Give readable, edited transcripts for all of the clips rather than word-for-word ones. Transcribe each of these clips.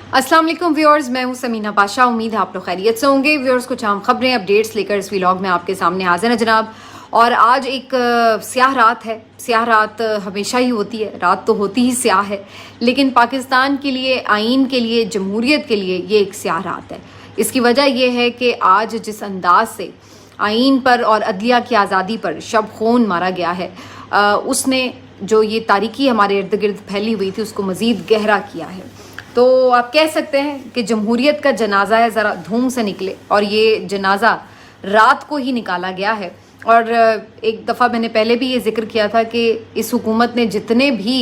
अस्सलाम वालेकुम व्यूअर्स, मैं हूं समीना पाशा। उम्मीद है आप लोग खैरियत से होंगे। व्यूअर्स, कुछ अहम खबरें अपडेट्स लेकर इस व्लॉग में आपके सामने हाजिर है जनाब। और आज एक स्याह रात है। स्याह रात हमेशा ही होती है, रात तो होती ही स्याह है, लेकिन पाकिस्तान के लिए, आइन के लिए, जमहूरियत के लिए ये एक स्याह रात है। इसकी वजह यह है कि आज जिस अंदाज से आइन पर और अदलिया की आज़ादी पर शब खून मारा गया है, उसने जो ये तारीकी हमारे इर्द गिर्द फैली हुई थी उसको मज़ीद गहरा किया है। तो आप कह सकते हैं कि जमहूरियत का जनाजा है, ज़रा धूम से निकले। और ये जनाजा रात को ही निकाला गया है। और एक दफ़ा मैंने पहले भी ये जिक्र किया था कि इस हुकूमत ने जितने भी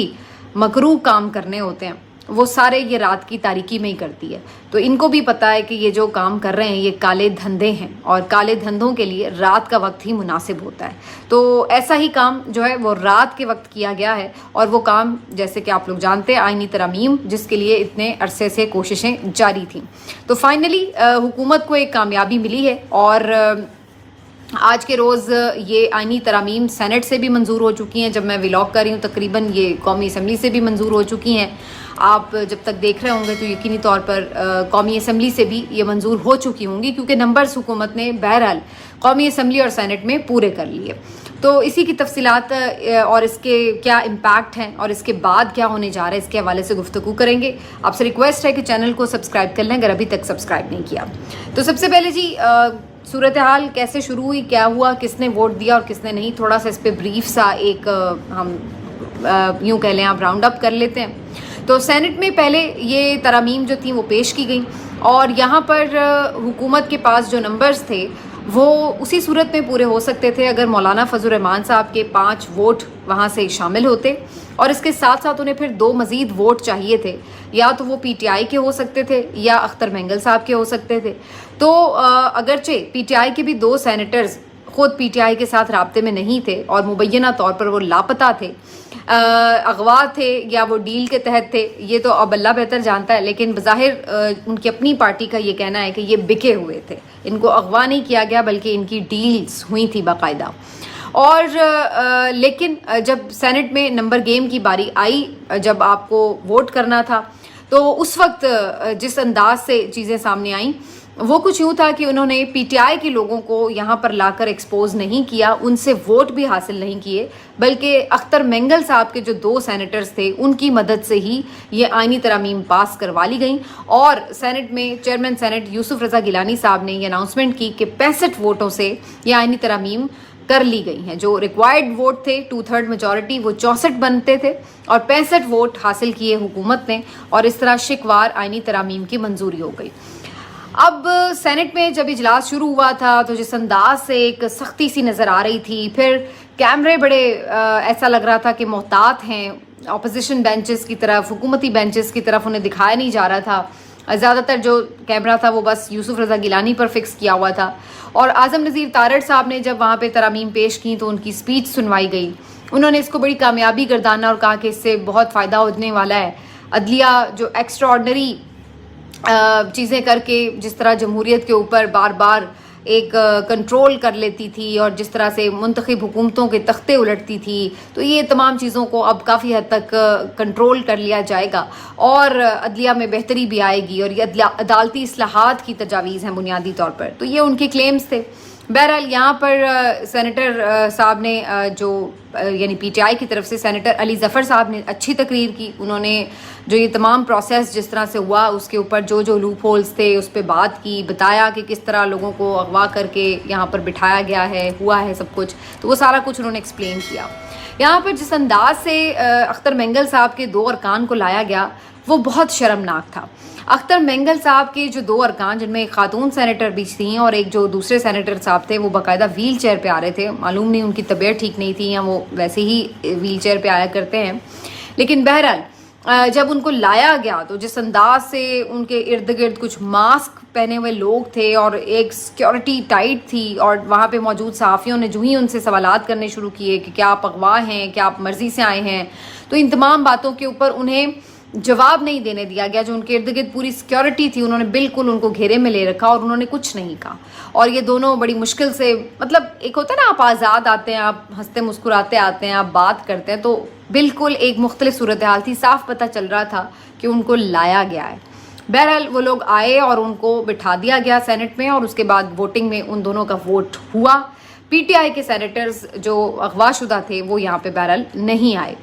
मकरूह काम करने होते हैं वो सारे ये रात की तारीकी में ही करती है। तो इनको भी पता है कि ये जो काम कर रहे हैं ये काले धंधे हैं, और काले धंधों के लिए रात का वक्त ही मुनासिब होता है। तो ऐसा ही काम जो है वो रात के वक्त किया गया है। और वो काम, जैसे कि आप लोग जानते हैं, आइनी तरमीम, जिसके लिए इतने अरसे से कोशिशें जारी थीं। तो फाइनली हुकूमत को एक कामयाबी मिली है। और आज के रोज़ ये आइनी तरामीम सेनेट से भी मंजूर हो चुकी हैं। जब मैं व्लॉग कर रही हूँ तकरीबन ये कौमी असम्बली से भी मंजूर हो चुकी हैं। आप जब तक देख रहे होंगे तो यकीनी तौर पर कौमी असम्बली से भी ये मंजूर हो चुकी होंगी, क्योंकि नंबर्स हुकूमत ने बहरहाल कौमी असम्बली और सेनेट में पूरे कर लिए। तो इसी की तफसीलात और इसके क्या इम्पैक्ट हैं और इसके बाद क्या होने जा रहा है, इसके हवाले से गुफ्तगू करेंगे। आपसे रिक्वेस्ट है कि चैनल को सब्सक्राइब कर लें अगर अभी तक सब्सक्राइब नहीं किया। तो सबसे पहले जी, सूरत हाल कैसे शुरू हुई, क्या हुआ, किसने वोट दिया और किसने नहीं, थोड़ा सा इस पर ब्रीफ सा एक हम यूँ कह लें आप राउंड अप कर लेते हैं। तो सेनेट में पहले ये तरामीम जो थी वो पेश की गई, और यहाँ पर हुकूमत के पास जो नंबर्स थे वो उसी सूरत में पूरे हो सकते थे अगर मौलाना फजल रहमान साहब के 5 वोट वहाँ से शामिल होते, और इसके साथ साथ उन्हें फिर 2 मज़ीद वोट चाहिए थे। या तो वो पीटीआई के हो सकते थे या अख्तर मेंगल साहब के हो सकते थे। तो अगरचे पीटीआई के भी 2 सेनेटर्स ख़ुद पीटीआई के साथ राब्ते में नहीं थे और मुबैना तौर पर वो लापता थे, अगवा थे या वो डील के तहत थे, ये तो अब अल्लाह बेहतर जानता है। लेकिन बज़ाहिर उनकी अपनी पार्टी का ये कहना है कि ये बिके हुए थे, इनको अगवा नहीं किया गया बल्कि इनकी डील्स हुई थी बाकायदा। और लेकिन जब सेनेट में नंबर गेम की बारी आई, जब आपको वोट करना था, तो उस वक्त जिस अंदाज से चीज़ें सामने आईं वो कुछ यूँ था कि उन्होंने पीटीआई के लोगों को यहाँ पर लाकर एक्सपोज नहीं किया, उनसे वोट भी हासिल नहीं किए, बल्कि अख्तर मेंगल साहब के जो 2 सेनेटर्स थे उनकी मदद से ही ये आइनी तरामीम पास करवा ली गई। और सेनेट में चेयरमैन सेनेट यूसुफ रज़ा गिलानी साहब ने ये अनाउंसमेंट की कि 65 वोटों से ये आइनी तरामीम कर ली गई हैं। जो रिक्वायर्ड वोट थे 2/3 मेजॉरिटी, वो 64 बनते थे, और 65 वोट हासिल किए हुकूमत ने, और इस तरह शिकवार आइनी तरामीम की मंजूरी हो गई। अब सेनेट में जब इजलास शुरू हुआ था तो जिस अंदाज से एक सख्ती सी नज़र आ रही थी, फिर कैमरे बड़े ऐसा लग रहा था कि मोहतात हैं, अपोजिशन बेंचेस की तरफ, हुकूमती बेंचेस की तरफ उन्हें दिखाया नहीं जा रहा था। ज़्यादातर जो कैमरा था वो बस यूसुफ रज़ा गिलानी पर फिक्स किया हुआ था। और आज़म नज़ीर तारड़ साहब ने जब वहाँ पे तरामीम पेश की तो उनकी स्पीच सुनवाई गई। उन्होंने इसको बड़ी कामयाबी गर्दाना और कहा कि इससे बहुत फ़ायदा होने वाला है। अदलिया जो एक्स्ट्राऑर्डनरी चीज़ें करके जिस तरह जमहूरियत के ऊपर बार बार एक कंट्रोल कर लेती थी और जिस तरह से मुंतखब हुकूमतों के तख्ते उलटती थी, तो ये तमाम चीज़ों को अब काफ़ी हद तक कंट्रोल कर लिया जाएगा और अदलिया में बेहतरी भी आएगी, और ये अदालती इस्लाहात की तजावीज़ हैं बुनियादी तौर पर। तो ये उनके क्लेम्स थे। बहरहाल यहाँ पर सेनेटर साहब ने जो यानी पीटीआई की तरफ से सेनेटर अली ज़फ़र साहब ने अच्छी तकरीर की। उन्होंने जो ये तमाम प्रोसेस जिस तरह से हुआ उसके ऊपर जो जो लूप होल्स थे उस पर बात की, बताया कि किस तरह लोगों को अगवा करके यहाँ पर बिठाया गया है, हुआ है सब कुछ, तो वो सारा कुछ उन्होंने एक्सप्लेन किया। यहाँ पर जिस अंदाज से अख्तर मेंगल साहब के 2 अरकान को लाया गया वो बहुत शर्मनाक था। अख्तर मेंगल साहब के जो 2 अरकान, जिनमें एक खातून सेनेटर भी थी और एक जो दूसरे सेनेटर साहब थे, वो बाकायदा व्हील चेयर पर आ रहे थे। मालूम नहीं उनकी तबीयत ठीक नहीं थी या वो वैसे ही व्हील चेयर पर आया करते हैं। लेकिन बहरहाल जब उनको लाया गया तो जिस अंदाज से उनके इर्द गिर्द कुछ मास्क पहने हुए लोग थे और एक सिक्योरिटी टाइट थी, और वहाँ पे मौजूद सहाफ़ियों ने जो ही उनसे सवालात करने शुरू किए कि क्या आप अगवा हैं, क्या आप मर्ज़ी से आए हैं, तो इन तमाम बातों के ऊपर उन्हें जवाब नहीं देने दिया गया। जो उनके इर्द गिर्द पूरी सिक्योरिटी थी उन्होंने बिल्कुल उनको घेरे में ले रखा और उन्होंने कुछ नहीं कहा। और ये दोनों बड़ी मुश्किल से, मतलब एक होता है ना, आप आज़ाद आते हैं, आप हंसते मुस्कुराते आते हैं, आप बात करते हैं, तो बिल्कुल एक मुख्तलिफ सूरत हाल थी। साफ पता चल रहा था कि उनको लाया गया है। बहरहाल वो लोग आए और उनको बिठा दिया गया सेनेट में, और उसके बाद वोटिंग में उन दोनों का वोट हुआ। पीटीआई के सेनेटर्स जो अगवाशुदा थे वो यहाँ पे बहरहाल नहीं आए,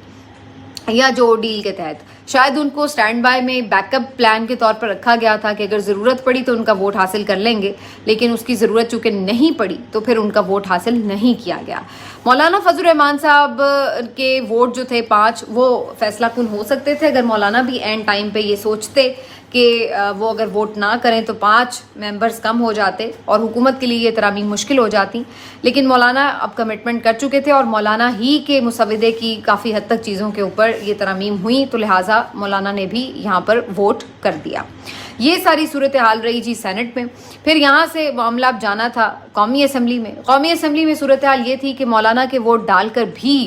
या जो डील के तहत शायद उनको स्टैंड बाय में बैकअप प्लान के तौर पर रखा गया था कि अगर ज़रूरत पड़ी तो उनका वोट हासिल कर लेंगे, लेकिन उसकी ज़रूरत चूँकि नहीं पड़ी तो फिर उनका वोट हासिल नहीं किया गया। मौलाना फजल रहमान साहब के वोट जो थे 5, वो फैसला कुन हो सकते थे अगर मौलाना भी एंड टाइम पे ये सोचते कि वो अगर वोट ना करें तो 5 मेंबर्स कम हो जाते और हुकूमत के लिए ये तरामीम मुश्किल हो जाती। लेकिन मौलाना अब कमिटमेंट कर चुके थे और मौलाना ही के मुसविदे की काफ़ी हद तक चीज़ों के ऊपर ये तरामीम हुई, तो लिहाजा मौलाना ने भी यहाँ पर वोट कर दिया। ये सारी सूरत हाल रही जी सेनेट में। फिर यहाँ से मामला अब जाना था कौमी असम्बली में। कौमी असम्बली में सूरत हाल ये थी कि मौलाना के वोट डालकर भी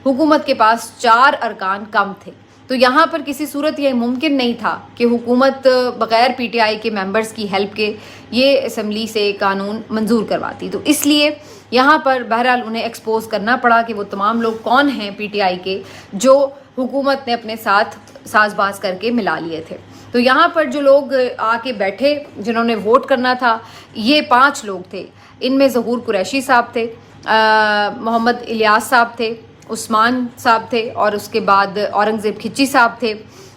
हुकूमत के पास 4 अरकान कम थे, तो यहाँ पर किसी सूरत ये मुमकिन नहीं था कि हुकूमत बग़ैर पीटीआई के मेंबर्स की हेल्प के ये असम्बली से कानून मंजूर करवाती। तो इसलिए यहाँ पर बहरहाल उन्हें एक्सपोज करना पड़ा कि वो तमाम लोग कौन हैं पीटीआई के जो हुकूमत ने अपने साथ साजबाज करके मिला लिए थे। तो यहाँ पर जो लोग आके बैठे जिन्होंने वोट करना था, ये 5 लोग थे। इनमें ज़हूर कुरैशी साहब थे, मोहम्मद इलियास साहब थे, उस्मान साहब थे, और उसके बाद औरंगज़ेब खिच्ची साहब थे।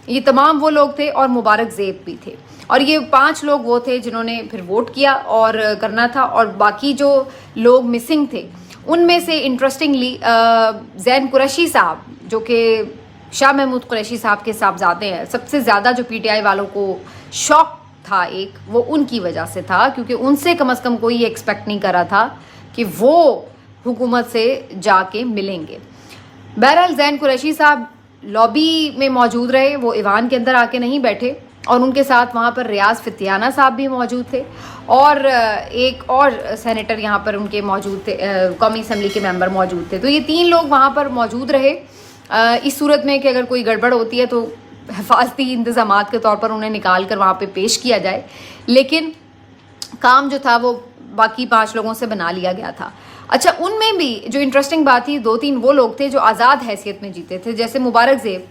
ये तमाम वो लोग थे, और मुबारक ज़ेब भी थे। और ये 5 लोग वो थे जिन्होंने फिर वोट किया और करना था। और बाकी जो लोग मिसिंग थे उनमें से इंटरेस्टिंगली ज़ैन कुरैशी साहब, जो कि शाह महमूद कुरैशी साहब के साहबजादे हैं, सबसे ज़्यादा जो पीटीआई वालों को शौक था एक, वो उनकी वजह से था, क्योंकि उनसे कम से कम कोई ये एक्सपेक्ट नहीं कर रहा था कि वो हुकूमत से जाके मिलेंगे। बहरहाल ज़ैन कुरैशी साहब लॉबी में मौजूद रहे, वो ईवान के अंदर आके नहीं बैठे, और उनके साथ वहाँ पर रियाज फितियाना साहब भी मौजूद थे, और एक और सेनेटर यहाँ पर उनके मौजूद थे, कौमी असम्बली के मेंबर मौजूद थे। तो ये 3 लोग वहाँ पर मौजूद रहे इस सूरत में कि अगर कोई गड़बड़ होती है तो हिफाजती इंतज़ामात के तौर पर उन्हें निकाल कर वहाँ पे पेश किया जाए। लेकिन काम जो था वो बाकी 5 लोगों से बना लिया गया था। अच्छा, उनमें भी जो इंटरेस्टिंग बात थी, 2-3 वो लोग थे जो आज़ाद हैसियत में जीते थे, जैसे मुबारक ज़ेब,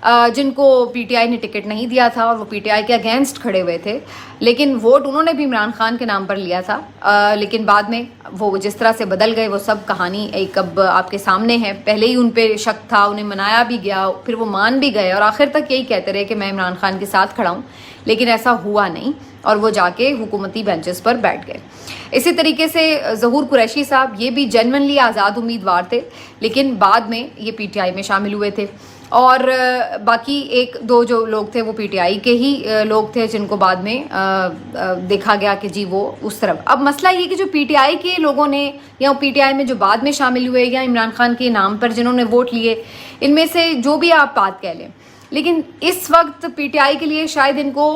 जिनको पीटीआई ने टिकट नहीं दिया था और वो पीटीआई के अगेंस्ट खड़े हुए थे, लेकिन वोट उन्होंने भी इमरान खान के नाम पर लिया था। लेकिन बाद में वो जिस तरह से बदल गए वो सब कहानी एक अब आपके सामने है। पहले ही उन पे शक था, उन्हें मनाया भी गया, फिर वो मान भी गए और आखिर तक यही कहते रहे कि मैं इमरान खान के साथ खड़ा हूँ, लेकिन ऐसा हुआ नहीं और वो जाके हुकूमती बेंचेस पर बैठ गए। इसी तरीके से ज़हूर कुरैशी साहब, ये भी जेन्युइनली आज़ाद उम्मीदवार थे, लेकिन बाद में ये पीटीआई में शामिल हुए थे। और बाकी 1-2 जो लोग थे वो पीटीआई के ही लोग थे, जिनको बाद में देखा गया कि जी वो उस तरफ। अब मसला ये कि जो पीटीआई के लोगों ने या पीटीआई में जो बाद में शामिल हुए या इमरान खान के नाम पर जिन्होंने वोट लिए, इनमें से जो भी आप बात कह लें, लेकिन इस वक्त पीटीआई के लिए शायद इनको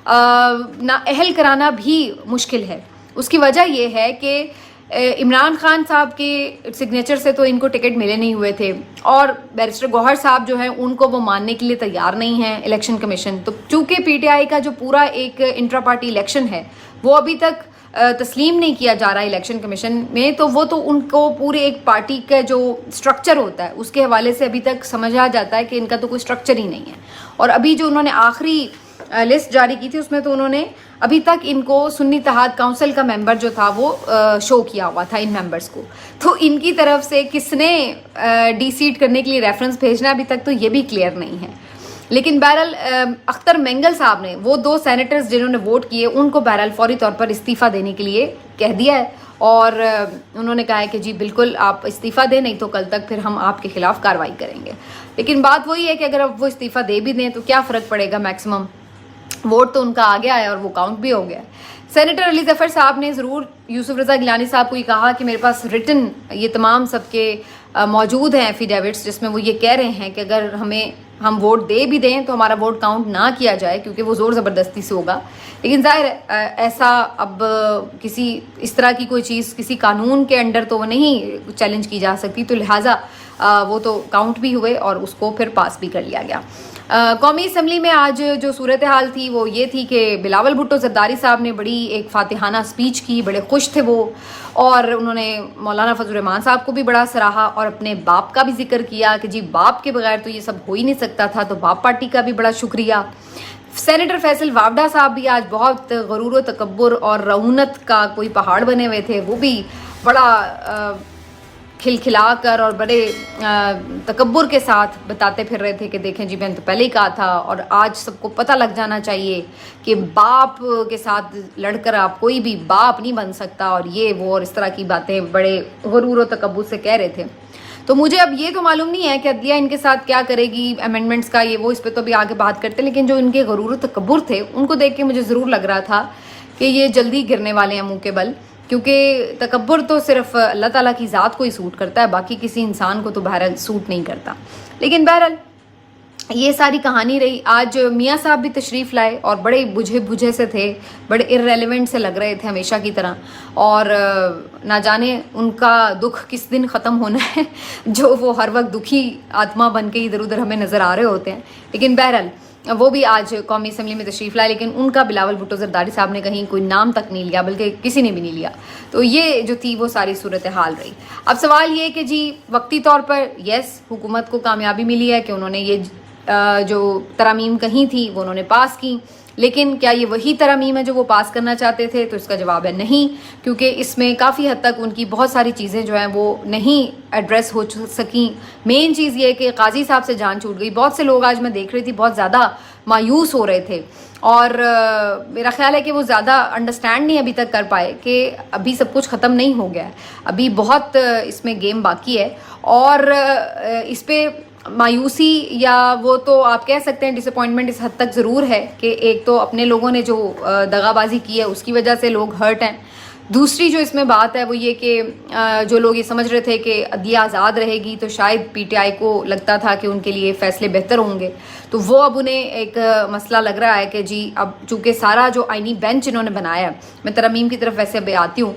नाअहल कराना भी मुश्किल है। उसकी वजह यह है कि इमरान खान साहब के सिग्नेचर से तो इनको टिकट मिले नहीं हुए थे, और बैरिस्टर गौहर साहब जो हैं उनको वो मानने के लिए तैयार नहीं है इलेक्शन कमीशन। तो चूँकि पीटीआई का जो पूरा एक इंट्रा पार्टी इलेक्शन है वो अभी तक तस्लीम नहीं किया जा रहा है इलेक्शन कमीशन में, तो वो तो उनको पूरे एक पार्टी का जो स्ट्रक्चर होता है उसके हवाले से अभी तक समझा जाता है कि इनका तो कोई स्ट्रक्चर ही नहीं है। और अभी जो उन्होंने आखिरी लिस्ट जारी की थी उसमें तो उन्होंने अभी तक इनको सुन्नी इत्तेहाद काउंसिल का मेंबर जो था वो शो किया हुआ था इन मेंबर्स को। तो इनकी तरफ से किसने डी-सीट करने के लिए रेफरेंस भेजना अभी तक तो ये भी क्लियर नहीं है। लेकिन बहरहाल अख्तर मेंगल साहब ने वो 2 सेनेटर्स जिन्होंने वोट किए उनको बहरहाल फौरी तौर पर इस्तीफ़ा देने के लिए कह दिया है, और उन्होंने कहा है कि जी बिल्कुल आप इस्तीफ़ा दें, नहीं तो कल तक फिर हम आपके खिलाफ कार्रवाई करेंगे। लेकिन बात वही है कि अगर अब वो इस्तीफ़ा दे भी दें तो क्या फ़र्क पड़ेगा, मैक्सिमम वोट तो उनका आ गया है और वो काउंट भी हो गया है। सेनेटर अली ज़फ़र साहब ने ज़रूर यूसुफ रज़ा गिलानी साहब को ये कहा कि मेरे पास रिटन ये तमाम सबके मौजूद हैं एफिडेविट्स, जिसमें वो ये कह रहे हैं कि अगर हम वोट दे भी दें तो हमारा वोट काउंट ना किया जाए, क्योंकि वो ज़ोर ज़बरदस्ती से होगा। लेकिन ज़ाहिर ऐसा अब किसी इस तरह की कोई चीज़ किसी कानून के अंडर तो वो नहीं चैलेंज की जा सकती, तो लिहाजा वो तो काउंट भी हुए और उसको फिर पास भी कर लिया गया। कौमी असम्बली में आज जो सूरत हाल थी वो ये थी कि बिलावल भुट्टो ज़रदारी साहब ने बड़ी एक फातिहाना स्पीच की, बड़े खुश थे वो, और उन्होंने मौलाना फजल रहमान साहब को भी बड़ा सराहा और अपने बाप का भी जिक्र किया कि जी बाप के बगैर तो ये सब हो ही नहीं सकता था, तो बाप पार्टी का भी बड़ा शुक्रिया। سینیٹر فیصل وافڈا صاحب بھی آج بہت غرور و تکبر اور رعونت کا کوئی پہاڑ بنے ہوئے تھے، وہ بھی بڑا کھلکھلا کر اور بڑے تکبر کے ساتھ بتاتے پھر رہے تھے کہ دیکھیں جی میں نے تو پہلے ہی کہا تھا، اور آج سب کو پتہ لگ جانا چاہیے کہ باپ کے ساتھ لڑ کر آپ کوئی بھی باپ نہیں بن سکتا، اور یہ وہ اور اس طرح کی باتیں بڑے غرور و تکبر سے کہہ رہے تھے. تو مجھے اب یہ تو معلوم نہیں ہے کہ عدلیہ ان کے ساتھ کیا کرے گی امینڈمنٹس کا، یہ وہ اس پہ تو ابھی آگے بات کرتے ہیں، لیکن جو ان کے غرور و تکبر تھے ان کو دیکھ کے مجھے ضرور لگ رہا تھا کہ یہ جلدی گرنے والے ہیں منہ کے بل، کیونکہ تکبر تو صرف اللہ تعالیٰ کی ذات کو ہی سوٹ کرتا ہے، باقی کسی انسان کو تو بہرحال سوٹ نہیں کرتا. لیکن بہرحال یہ ساری کہانی رہی. آج میاں صاحب بھی تشریف لائے اور بڑے بجھے سے تھے، بڑے ارریلیونٹ سے لگ رہے تھے ہمیشہ کی طرح، اور نہ جانے ان کا دکھ کس دن ختم ہونا ہے جو وہ ہر وقت دکھی آتما بن کے ادھر ادھر ہمیں نظر آ رہے ہوتے ہیں. لیکن بہرحال وہ بھی آج قومی اسمبلی میں تشریف لائے، لیکن ان کا بلاول بھٹو زرداری صاحب نے کہیں کوئی نام تک نہیں لیا، بلکہ کسی نے بھی نہیں لیا. تو یہ جو تھی وہ ساری صورتحال رہی. اب سوال یہ کہ جی وقتی طور پر یس حکومت کو کامیابی ملی ہے کہ انہوں نے یہ جو ترامیم کہیں تھی وہ انہوں نے پاس کی، لیکن کیا یہ وہی ترامیم ہے جو وہ پاس کرنا چاہتے تھے؟ تو اس کا جواب ہے نہیں، کیونکہ اس میں کافی حد تک ان کی بہت ساری چیزیں جو ہیں وہ نہیں ایڈریس ہو سکیں. مین چیز یہ ہے کہ قاضی صاحب سے جان چھوٹ گئی. بہت سے لوگ آج میں دیکھ رہی تھی بہت زیادہ مایوس ہو رہے تھے، اور میرا خیال ہے کہ وہ زیادہ انڈرسٹینڈ نہیں ابھی تک کر پائے کہ ابھی سب کچھ ختم نہیں ہو گیا ہے، ابھی بہت اس میں گیم باقی ہے. اور اس پہ مایوسی یا وہ تو آپ کہہ سکتے ہیں ڈس اپوائنٹمنٹ اس حد تک ضرور ہے کہ ایک تو اپنے لوگوں نے جو دغا بازی کی ہے اس کی وجہ سے لوگ ہرٹ ہیں. دوسری جو اس میں بات ہے وہ یہ کہ جو لوگ یہ سمجھ رہے تھے کہ عدلیہ آزاد رہے گی تو شاید پی ٹی آئی کو لگتا تھا کہ ان کے لیے فیصلے بہتر ہوں گے، تو وہ اب انہیں ایک مسئلہ لگ رہا ہے کہ جی اب چونکہ سارا جو آئینی بینچ انہوں نے بنایا ہے، میں ترمیم کی طرف ویسے اب آتی ہوں،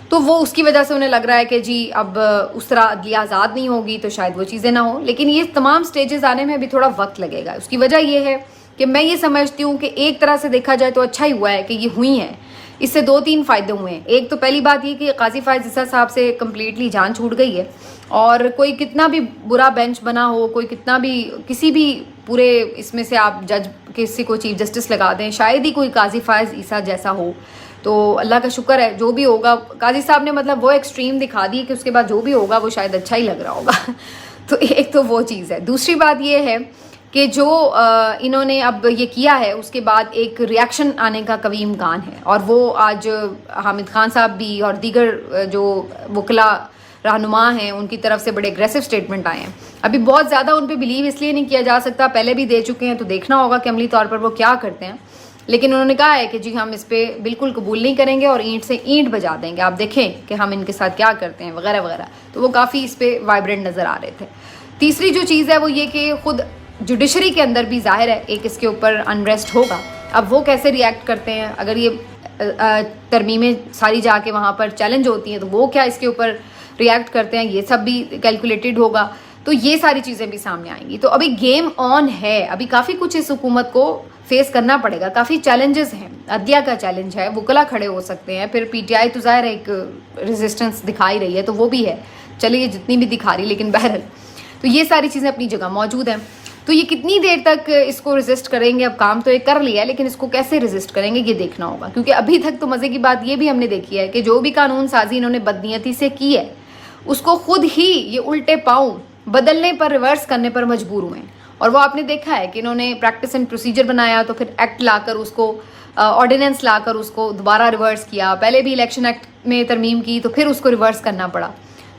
تو وہ اس کی وجہ سے انہیں لگ رہا ہے کہ جی اب اس طرح عدلیہ آزاد نہیں ہوگی تو شاید وہ چیزیں نہ ہوں. لیکن یہ تمام سٹیجز آنے میں ابھی تھوڑا وقت لگے گا. اس کی وجہ یہ ہے کہ میں یہ سمجھتی ہوں کہ ایک طرح سے دیکھا جائے تو اچھا ہی ہوا ہے کہ یہ ہوئی ہیں. اس سے 2-3 فائدے ہوئے ہیں. ایک تو پہلی بات یہ کہ قاضی فائز عیسیٰ صاحب سے کمپلیٹلی جان چھوٹ گئی ہے، اور کوئی کتنا بھی برا بینچ بنا ہو، کوئی کتنا بھی کسی بھی پورے اس میں سے آپ جج کسی کو چیف جسٹس لگا دیں، شاید ہی کوئی قاضی فائز عیسیٰ جیسا ہو. تو اللہ کا شکر ہے جو بھی ہوگا. قاضی صاحب نے مطلب وہ ایکسٹریم دکھا دی کہ اس کے بعد جو بھی ہوگا وہ شاید اچھا ہی لگ رہا ہوگا. تو ایک تو وہ چیز ہے. دوسری بات یہ ہے کہ جو انہوں نے اب یہ کیا ہے اس کے بعد ایک ریاکشن آنے کا قوی امکان ہے، اور وہ آج حامد خان صاحب بھی اور دیگر جو وکلا رہنما ہیں ان کی طرف سے بڑے اگریسو سٹیٹمنٹ آئے ہیں. ابھی بہت زیادہ ان پہ بلیو اس لیے نہیں کیا جا سکتا، پہلے بھی دے چکے ہیں تو دیکھنا ہوگا کہ عملی طور پر وہ کیا کرتے ہیں. لیکن انہوں نے کہا ہے کہ جی ہم اس پہ بالکل قبول نہیں کریں گے اور اینٹ سے اینٹ بجا دیں گے، آپ دیکھیں کہ ہم ان کے ساتھ کیا کرتے ہیں وغیرہ وغیرہ. تو وہ کافی اس پہ وائبرنٹ نظر آ رہے تھے. تیسری جو چیز ہے وہ یہ کہ خود جوڈیشری کے اندر بھی ظاہر ہے ایک اس کے اوپر انریسٹ ہوگا. اب وہ کیسے ریئیکٹ کرتے ہیں، اگر یہ ترمیمیں ساری جا کے وہاں پر چیلنج ہوتی ہیں تو وہ کیا اس کے اوپر ریئیکٹ کرتے ہیں، یہ سب بھی کیلکولیٹڈ ہوگا. تو یہ ساری چیزیں بھی سامنے آئیں گی. تو ابھی گیم آن ہے، ابھی کافی کچھ اس حکومت کو فیس کرنا پڑے گا. کافی چیلنجز ہیں، عدلیہ کا چیلنج ہے، وکلا کھڑے ہو سکتے ہیں، پھر پی ٹی آئی تو ظاہر ایک ریزسٹنس دکھائی رہی ہے تو وہ بھی ہے، چلیے جتنی بھی دکھا رہی، لیکن بہرحال تو یہ ساری چیزیں اپنی جگہ موجود ہیں. تو یہ کتنی دیر تک اس کو ریزسٹ کریں گے؟ اب کام تو ایک کر لیا ہے لیکن اس کو کیسے ریزسٹ کریں گے یہ دیکھنا ہوگا. کیونکہ ابھی تک تو مزے کی بات یہ بھی ہم نے دیکھی ہے کہ جو بھی قانون سازی انہوں نے بدنیتی سے کی ہے اس کو خود ہی یہ الٹے پاؤں بدلنے پر، ریورس کرنے پر مجبور ہوئے ہیں. اور وہ آپ نے دیکھا ہے کہ انہوں نے پریکٹس اینڈ پروسیجر بنایا تو پھر ایکٹ لا کر اس کو، آرڈیننس لا کر اس کو دوبارہ ریورس کیا. پہلے بھی الیکشن ایکٹ میں ترمیم کی تو پھر اس کو ریورس کرنا پڑا.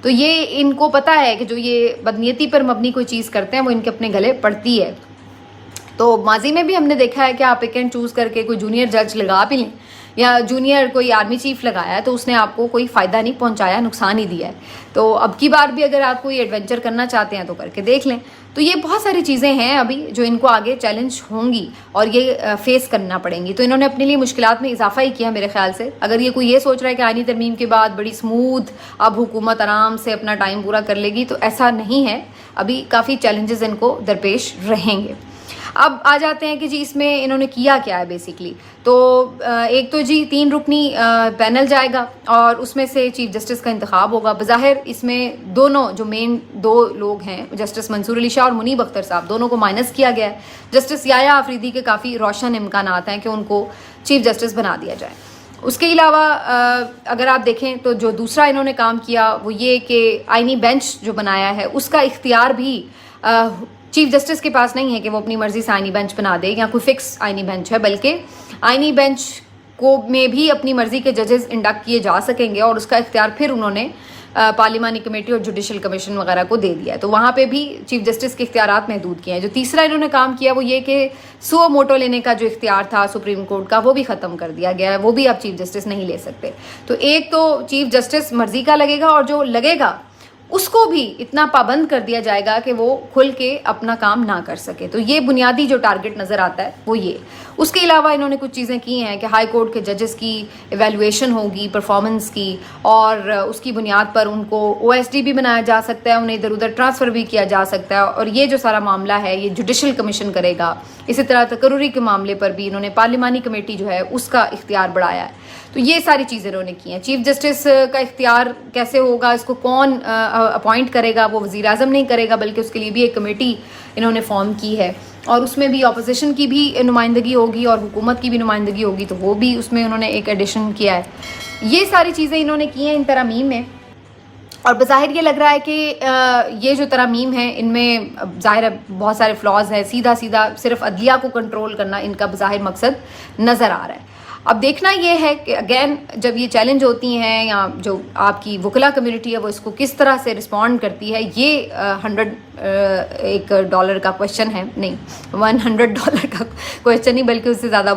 تو یہ ان کو پتہ ہے کہ جو یہ بدنیتی پر مبنی کوئی چیز کرتے ہیں وہ ان کے اپنے گلے پڑتی ہے. تو ماضی میں بھی ہم نے دیکھا ہے کہ آپ ایک اینڈ چوز کر کے کوئی جونیئر جج لگا بھی لیں یا جونیئر کوئی آرمی چیف لگایا ہے تو اس نے آپ کو کوئی فائدہ نہیں پہنچایا، نقصان ہی دیا ہے. تو اب کی بار بھی اگر آپ کوئی ایڈونچر کرنا چاہتے ہیں تو کر کے دیکھ لیں. تو یہ بہت ساری چیزیں ہیں ابھی جو ان کو آگے چیلنج ہوں گی اور یہ فیس کرنا پڑیں گی. تو انہوں نے اپنے لیے مشکلات میں اضافہ ہی کیا میرے خیال سے. اگر یہ کوئی یہ سوچ رہا ہے کہ آئینی ترمیم کے بعد بڑی سموتھ اب حکومت آرام سے اپنا ٹائم پورا کر لے گی تو ایسا نہیں ہے. ابھی کافی چیلنجز ان کو درپیش رہیں گے. اب آ جاتے ہیں کہ جی اس میں انہوں نے کیا کیا ہے بیسکلی. تو ایک تو جی 3 رکنی پینل جائے گا اور اس میں سے چیف جسٹس کا انتخاب ہوگا. بظاہر اس میں دونوں جو مین 2 لوگ ہیں جسٹس منصور علی شاہ اور منیب اختر صاحب دونوں کو مائنس کیا گیا ہے. جسٹس یحییٰ آفریدی کے کافی روشن امکانات ہیں کہ ان کو چیف جسٹس بنا دیا جائے. اس کے علاوہ اگر آپ دیکھیں تو جو دوسرا انہوں نے کام کیا وہ یہ کہ آئینی بینچ جو بنایا ہے اس کا اختیار بھی چیف جسٹس کے پاس نہیں ہے کہ وہ اپنی مرضی سے آئینی بینچ بنا دے یا کوئی فکس آئینی بینچ ہے، بلکہ آئینی بینچ کو میں بھی اپنی مرضی کے ججز انڈکٹ کیے جا سکیں گے اور اس کا اختیار پھر انہوں نے پارلیمانی کمیٹی اور جوڈیشل کمیشن وغیرہ کو دے دیا ہے. تو وہاں پہ بھی چیف جسٹس کے اختیارات محدود کیے ہیں. جو تیسرا انہوں نے کام کیا وہ یہ کہ سو موٹو لینے کا جو اختیار تھا سپریم کورٹ کا وہ بھی ختم کر دیا گیا ہے، وہ بھی اب چیف جسٹس نہیں لے سکتے. تو ایک تو چیف جسٹس مرضی کا لگے گا اور جو لگے گا اس کو بھی اتنا پابند کر دیا جائے گا کہ وہ کھل کے اپنا کام نہ کر سکے. تو یہ بنیادی جو ٹارگٹ نظر آتا ہے وہ یہ. اس کے علاوہ انہوں نے کچھ چیزیں کی ہیں کہ ہائی کورٹ کے ججز کی ایویلویشن ہوگی پرفارمنس کی، اور اس کی بنیاد پر ان کو OSD بھی بنایا جا سکتا ہے، انہیں ادھر ادھر ٹرانسفر بھی کیا جا سکتا ہے. اور یہ جو سارا معاملہ ہے یہ جوڈیشل کمیشن کرے گا. اسی طرح تقرری کے معاملے پر بھی انہوں نے پارلیمانی کمیٹی جو ہے اس کا اختیار بڑھایا ہے. تو یہ ساری چیزیں انہوں نے کی ہیں. چیف جسٹس کا اختیار کیسے ہوگا، اس کو کون اپوائنٹ کرے گا، وہ وزیر اعظم نہیں کرے گا بلکہ اس کے لیے بھی ایک کمیٹی انہوں نے فارم کی ہے اور اس میں بھی اپوزیشن کی بھی نمائندگی ہوگی اور حکومت کی بھی نمائندگی ہوگی. تو وہ بھی اس میں انہوں نے ایک ایڈیشن کیا ہے. یہ ساری چیزیں انہوں نے کی ہیں ان ترامیم میں. اور بظاہر یہ لگ رہا ہے کہ یہ جو ترامیم ہیں ان میں ظاہر بہت سارے فلاز ہیں. سیدھا صرف عدلیہ کو کنٹرول کرنا ان کا بظاہر مقصد نظر آ رہا ہے. اب دیکھنا یہ ہے کہ اگین جب یہ چیلنج ہوتی ہیں یا جو آپ کی وکلا کمیونٹی ہے وہ اس کو کس طرح سے رسپونڈ کرتی ہے. یہ $100 کا کویشچن ہے، نہیں $100 کا کویشچن نہیں بلکہ اس سے زیادہ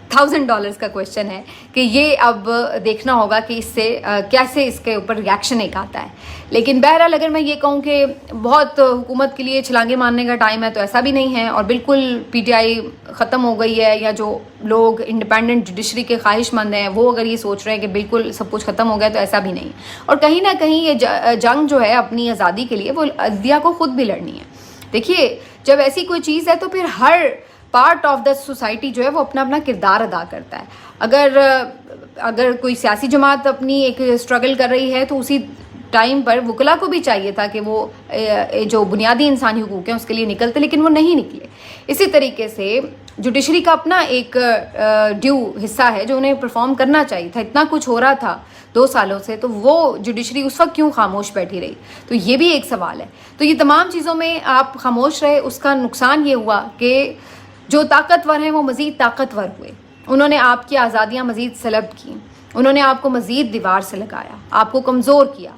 $100,000 کا کویشچن ہے کہ یہ اب دیکھنا ہوگا کہ اس سے کیسے اس کے اوپر ریاکشن ایک آتا ہے. لیکن بہرحال اگر میں یہ کہوں کہ بہت حکومت کے لیے چھلانگے مارنے کا ٹائم ہے تو ایسا بھی نہیں ہے، اور بالکل PTI ختم ہو گئی ہے، یا جو لوگ انڈیپینڈنٹ جوڈیشری کے خواہش مند ہیں وہ اگر یہ سوچ رہے ہیں کہ بالکل سب کچھ ختم ہو گیا تو ایسا بھی نہیں. اور کہیں نہ کہیں یہ جنگ جو ہے اپنی آزادی کے لیے وہ عدلیہ کو خود بھی لڑنی ہے. دیکھیے جب ایسی کوئی چیز ہے تو پھر ہر پارٹ آف دا سوسائٹی جو ہے وہ اپنا اپنا کردار ادا کرتا ہے. اگر کوئی سیاسی جماعت اپنی ایک اسٹرگل کر رہی ہے تو اسی ٹائم پر وکلا کو بھی چاہیے تھا کہ وہ جو بنیادی انسانی حقوق ہیں اس کے لیے نکلتے، لیکن وہ نہیں نکلے. اسی طریقے سے جوڈیشری کا اپنا ایک ڈیو حصہ ہے جو انہیں پرفارم کرنا چاہیے تھا. اتنا کچھ ہو رہا تھا 2 سالوں سے تو وہ جوڈیشری اس وقت کیوں خاموش بیٹھی رہی؟ تو یہ بھی ایک سوال ہے. تو یہ تمام چیزوں میں آپ خاموش رہے، اس کا نقصان یہ ہوا کہ جو طاقتور ہیں وہ مزید طاقتور ہوئے. انہوں نے آپ کی آزادیاں مزید سلب کی، انہوں نے آپ کو مزید دیوار سے لگایا، آپ کو کمزور کیا.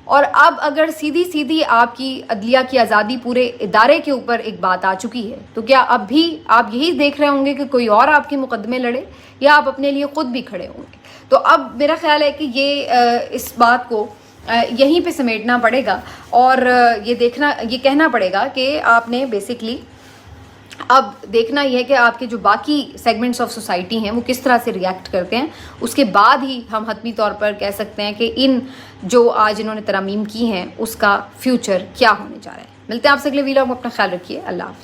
اور اب اگر سیدھی آپ کی عدلیہ کی آزادی پورے ادارے کے اوپر ایک بات آ چکی ہے تو کیا اب بھی آپ یہی دیکھ رہے ہوں گے کہ کوئی اور آپ کے مقدمے لڑے، یا آپ اپنے لیے خود بھی کھڑے ہوں گے؟ تو اب میرا خیال ہے کہ یہ اس بات کو یہیں پہ سمیٹنا پڑے گا اور یہ کہنا پڑے گا کہ آپ نے بیسکلی اب دیکھنا یہ ہے کہ آپ کے جو باقی سیگمنٹس آف سوسائٹی ہیں وہ کس طرح سے ریئیکٹ کرتے ہیں. اس کے بعد ہی ہم حتمی طور پر کہہ سکتے ہیں کہ ان جو آج انہوں نے ترامیم کی ہیں اس کا فیوچر کیا ہونے جا رہا ہے. ملتے ہیں آپ سے اگلے ویلاگ میں. اپنا خیال رکھیے. اللہ حافظ.